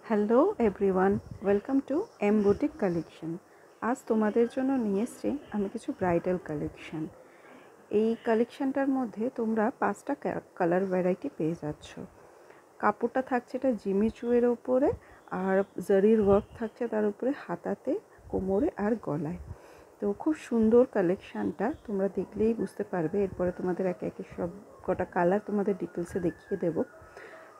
Hello everyone, welcome to M boutique collection. আজ তোমাদের জন্য নিয়ে এসেছি আমি কিছু ব্রাইডাল কালেকশন। এই কালেকশনটার মধ্যে তোমরা 5টা কালার ভ্যারাইটি পেয়ে যাচ্ছ। কাপড়টা থাকছে এটা জিমিচুয়ের ওপরে, আর জারির ওয়ার্ক থাকছে তার উপরে হাতাতে, কোমরে আর গলায়। তো খুব সুন্দর কালেকশানটা, তোমরা দেখলেই বুঝতে পারবে। এরপরে তোমাদের একে একে সব কটা কালার তোমাদের डिटेल्स देखिए देवो।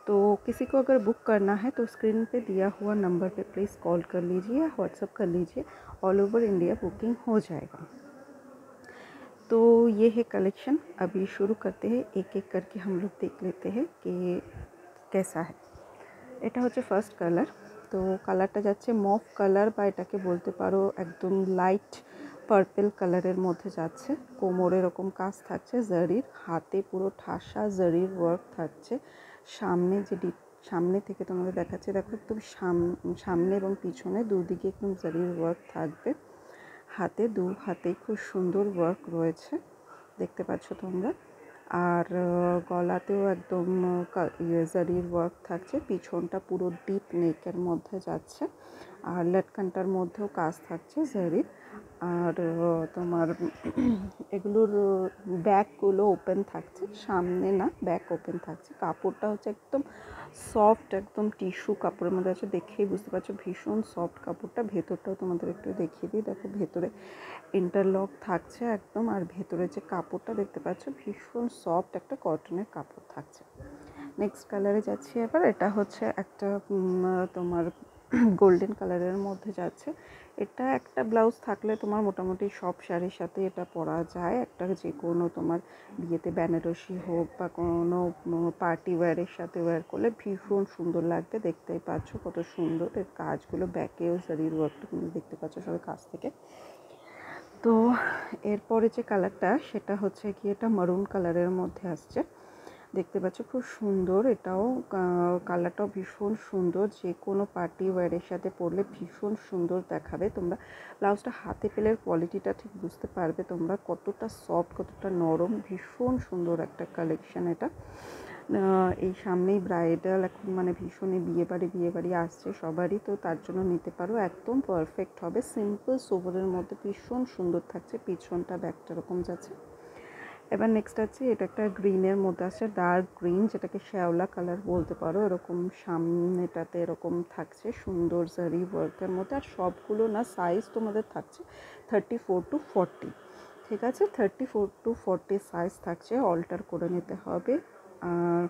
तो किसी को अगर बुक करना है तो स्क्रीन पे दिया हुआ नंबर पे प्लीज़ कॉल कर लीजिए या व्हाट्सअप कर लीजिए, ऑल ओवर इंडिया बुकिंग हो जाएगा। तो ये है कलेक्शन। अभी शुरू करते हैं, एक एक करके हम लोग देख लेते हैं कि कैसा है। এটা হচ্ছে ফার্স্ট কালার। তো কালারটা যাচ্ছে মভ কালার, বা এটাকে বলতে পারো একদম লাইট পার্পেল কালারের মধ্যে যাচ্ছে। কোমরে এরকম কাজ থাকছে জারির, হাতে পুরো ঠাসা জারির ওয়ার্ক থাকছে। সামনে থেকে তোমাদের দেখাচ্ছে, দেখো একদম সামনে এবং পিছনে দুদিকে একদম জারির ওয়ার্ক থাকবে। দু হাতেই খুব সুন্দর ওয়ার্ক রয়েছে, দেখতে পাচ্ছ তোমরা। আর গলাতেও একদম জারির ওয়ার্ক থাকছে। পিছনটা পুরো ডিপ নেকের মধ্যে যাচ্ছে, আর লটকানটার মধ্যেও কাজ থাকছে জারির। আর তোমার এগুলোর ব্যাকগুলো ওপেন থাকছে, সামনে না, ব্যাক ওপেন থাকছে। কাপড়টা হচ্ছে একদম সফট, একদম টিস্যু কাপড়ের মধ্যে আছে, দেখেই বুঝতে পারছো ভীষণ সফট কাপড়টা। ভেতরটাও তোমাদের একটু দেখিয়ে দিই, দেখো ভেতরে ইন্টারলক থাকছে একদম। আর ভেতরে যে কাপড়টা দেখতে পাচ্ছ ভীষণ সফট একটা কটনের কাপড় থাকছে। নেক্সট কালারে যাচ্ছি এবার। এটা হচ্ছে একটা তোমার গোল্ডেন কালারের মধ্যে যাচ্ছে। এটা একটা ব্লাউজ থাকলে তোমার মোটামুটি সব শাড়ির সাথে এটা পরা যায়। একটা যে কোনো তোমার বিয়েতে বেনারসি হোক বা কোনো পার্টি ওয়্যারের সাথে ওয়্যার করলে ভীষণ সুন্দর লাগবে। দেখতেই পাচ্ছ কত সুন্দর এর কাজগুলো, ব্যাকেও জারির ওয়ার্কটা তুমি দেখতে পাচ্ছ সবাই কাছ থেকে। তো এরপরে যে কালারটা সেটা হচ্ছে কি, এটা মারুন কালারের মধ্যে আসছে, দেখতে পাচ্ছ খুব সুন্দর। এটাও কালারটাও ভীষণ সুন্দর, যে কোনো পার্টি ওয়্যারের সাথে পরলে ভীষণ সুন্দর দেখাবে। তোমরা ব্লাউজটা হাতে পেলে কোয়ালিটিটা ঠিক বুঝতে পারবে তোমরা, কতটা সফট, কতটা নরম। ভীষণ সুন্দর একটা কালেকশান এটা। এই সামনেই ব্রাইডাল এখন, মানে ভীষণই বিয়েবাড়ি আসছে সবারই, তো তার জন্য নিতে পারো, একদম পারফেক্ট হবে। সিম্পল সোবরের মধ্যে ভীষণ সুন্দর থাকছে। পিছনটা ব্যাকটা এরকম যাচ্ছে। এবার নেক্সট আছে, এটা একটা গ্রিনের মধ্যে আছে, ডার্ক গ্রিন, যেটাকে শ্যাওলা কালার বলতে পারো। এরকম সামনেটাতে এরকম থাকছে সুন্দর জারি ওয়ার্কের মধ্যে। আর সবগুলো না সাইজ তোমাদের থাকছে 34 to 40, ঠিক আছে? 34 to 40 সাইজ থাকছে, অল্টার করে নিতে হবে। আর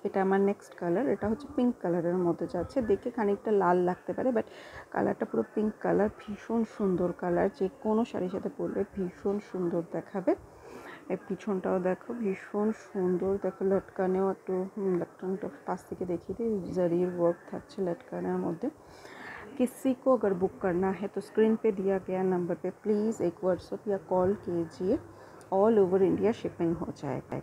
এটা আমার নেক্সট কালার। এটা হচ্ছে পিঙ্ক কালারের মধ্যে যাচ্ছে, দেখে খানিকটা লাল লাগতে পারে, বাট কালারটা পুরো পিঙ্ক কালার। ভীষণ সুন্দর কালার, যে কোনো শাড়ির সাথে পরলে ভীষণ সুন্দর দেখাবে। এই পিছনটাও দেখো ভীষণ সুন্দর, দেখো লটকানেও একটু, লটকানটা পাশ থেকে দেখিয়ে দিই, জারির ওয়ার্ক থাকছে লটকানের মধ্যে। किसी को अगर बुक करना है तो स्क्रीन पे दिया गया नंबर पे प्लीज़ एक व्हाट्सअप या कॉल कीजिए, ऑल ओवर इंडिया शिपिंग हो जाएगा।